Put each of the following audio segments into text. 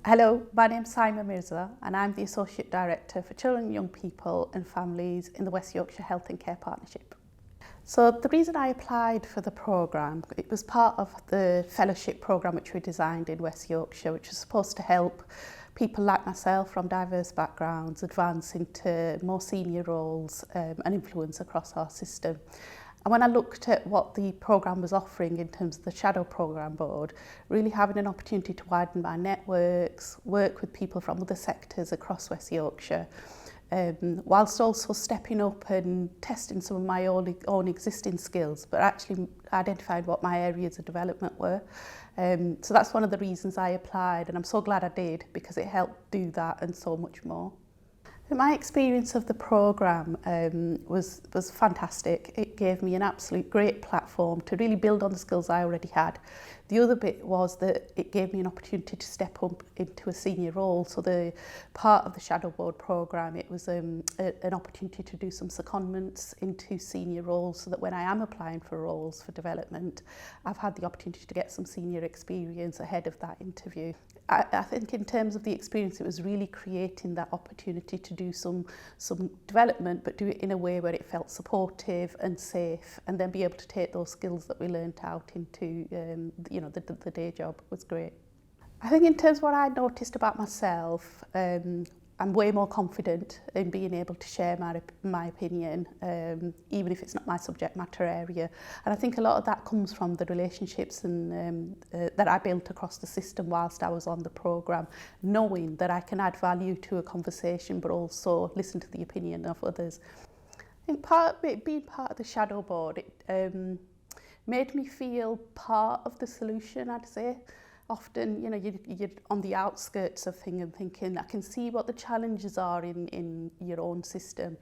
Hello, my name's Sayma Mirza and I'm the Associate Director for Children, Young People and Families in the West Yorkshire Health and Care Partnership. So the reason I applied for the programme, it was part of the fellowship programme which we designed in West Yorkshire, which was supposed to help people like myself from diverse backgrounds advance into more senior roles and influence across our system. And when I looked at what the programme was offering in terms of the Shadow Programme Board, really having an opportunity to widen my networks, work with people from other sectors across West Yorkshire, whilst also stepping up and testing some of my own existing skills, but actually identifying what my areas of development were. So that's one of the reasons I applied, and I'm so glad I did because it helped do that and so much more. My experience of the programme was fantastic. It gave me an absolute great platform to really build on the skills I already had. The other bit was that it gave me an opportunity to step up into a senior role. So the part of the Shadow Board programme, it was an opportunity to do some secondments into senior roles so that when I am applying for roles for development, I've had the opportunity to get some senior experience ahead of that interview. I think in terms of the experience, it was really creating that opportunity to do some development, but do it in a way where it felt supportive and safe, and then be able to take those skills that we learnt out into the day job was great. I think in terms of what I noticed about myself, I'm way more confident in being able to share my opinion, even if it's not my subject matter area. And I think a lot of that comes from the relationships and that I built across the system whilst I was on the programme, knowing that I can add value to a conversation, but also listen to the opinion of others. I think being part of the Shadow Board, it made me feel part of the solution, I'd say. Often, you're on the outskirts of things and thinking, I can see what the challenges are in your own system,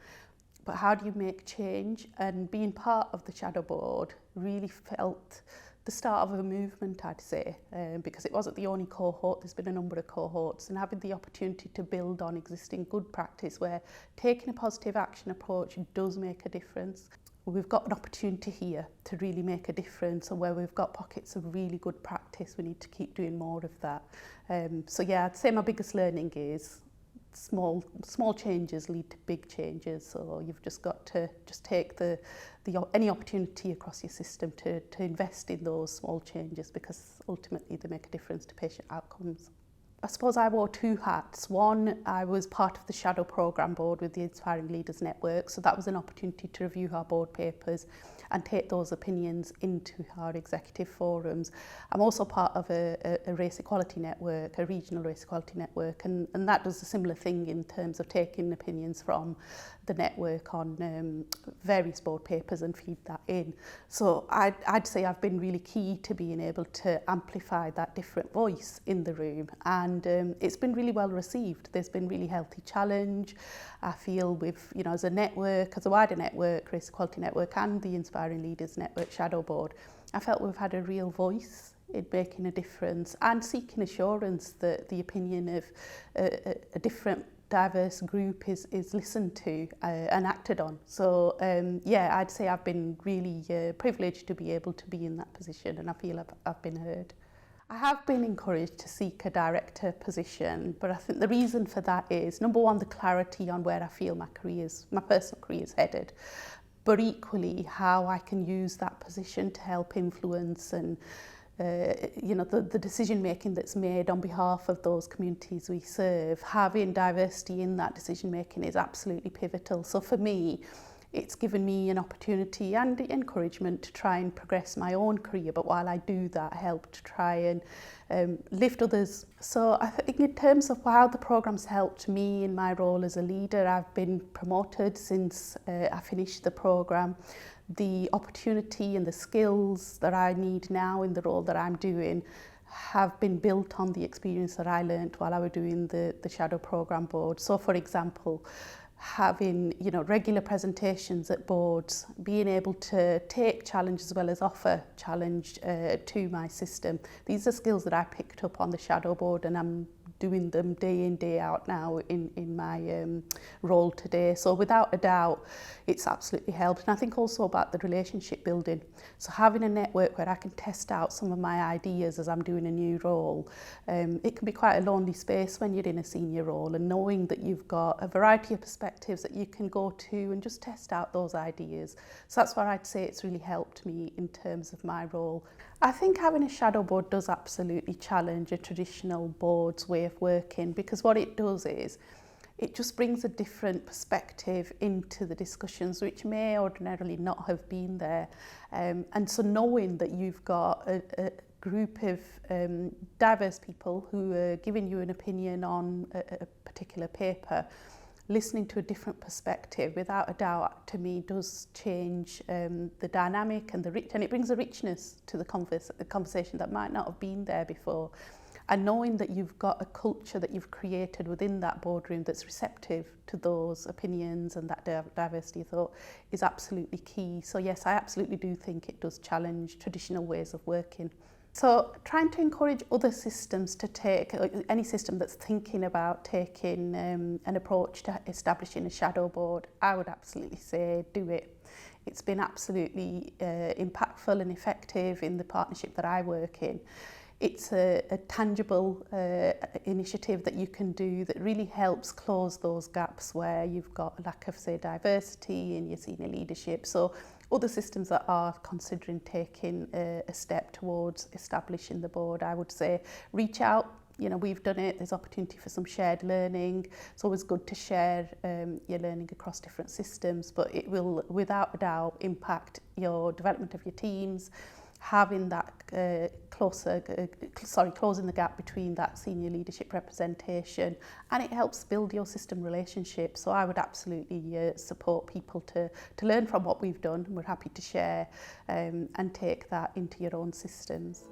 but how do you make change? And being part of the Shadow Board really felt the start of a movement, I'd say, because it wasn't the only cohort. There's been a number of cohorts, and having the opportunity to build on existing good practice where taking a positive action approach does make a difference. We've got an opportunity here to really make a difference, and where we've got pockets of really good practice, we need to keep doing more of that. So yeah, I'd say my biggest learning is small changes lead to big changes. So you've just got to take any opportunity across your system to invest in those small changes, because ultimately they make a difference to patient outcomes. I suppose I wore two hats. One, I was part of the Shadow Programme Board with the Inspiring Leaders Network, so that was an opportunity to review our board papers and take those opinions into our executive forums. I'm also part of a race equality network, a regional race equality network, and that does a similar thing in terms of taking opinions from the network on various board papers and feed that in. So I'd say I've been really key to being able to amplify that different voice in the room, and it's been really well received. There's been really healthy challenge. I feel with, as a network, as a wider network, Race Equality Network and the Inspiring Leaders Network Shadow Board, I felt we've had a real voice in making a difference and seeking assurance that the opinion of a different diverse group is listened to and acted on. So yeah, I'd say I've been really privileged to be able to be in that position, and I feel I've been heard. I have been encouraged to seek a director position, but I think the reason for that is, number one, the clarity on where I feel my personal career is headed, but equally how I can use that position to help influence and the decision making that's made on behalf of those communities we serve. Having diversity in that decision making is absolutely pivotal. So for me, it's given me an opportunity and encouragement to try and progress my own career, but while I do that, help to try and lift others. So I think in terms of how the programme's helped me in my role as a leader, I've been promoted since I finished the programme. The opportunity and the skills that I need now in the role that I'm doing have been built on the experience that I learnt while I was doing the Shadow Programme Board. So for example, having regular presentations at boards, being able to take challenge as well as offer challenge to my system. These are skills that I picked up on the Shadow Board, and I'm doing them day in, day out now in my role today. So without a doubt, it's absolutely helped. And I think also about the relationship building. So having a network where I can test out some of my ideas as I'm doing a new role, it can be quite a lonely space when you're in a senior role, and knowing that you've got a variety of perspectives that you can go to and just test out those ideas. So that's where I'd say it's really helped me in terms of my role. I think having a shadow board does absolutely challenge a traditional board's way of working, because what it does is it just brings a different perspective into the discussions which may ordinarily not have been there. And so knowing that you've got a group of diverse people who are giving you an opinion on a particular paper, listening to a different perspective, without a doubt, to me, does change the dynamic and and it brings a richness to the conversation that might not have been there before. And knowing that you've got a culture that you've created within that boardroom that's receptive to those opinions and that diversity of thought is absolutely key. So yes, I absolutely do think it does challenge traditional ways of working. So trying to encourage other systems to take, any system that's thinking about taking an approach to establishing a shadow board, I would absolutely say do it. It's been absolutely impactful and effective in the partnership that I work in. It's a tangible initiative that you can do that really helps close those gaps where you've got a lack of, say, diversity in your senior leadership. So other systems that are considering taking a step towards establishing the board, I would say reach out. You know, we've done it. There's opportunity for some shared learning. It's always good to share your learning across different systems, but it will, without a doubt, impact your development of your teams, having that closing the gap between that senior leadership representation, and it helps build your system relationships. So I would absolutely support people to learn from what we've done. We're happy to share and take that into your own systems.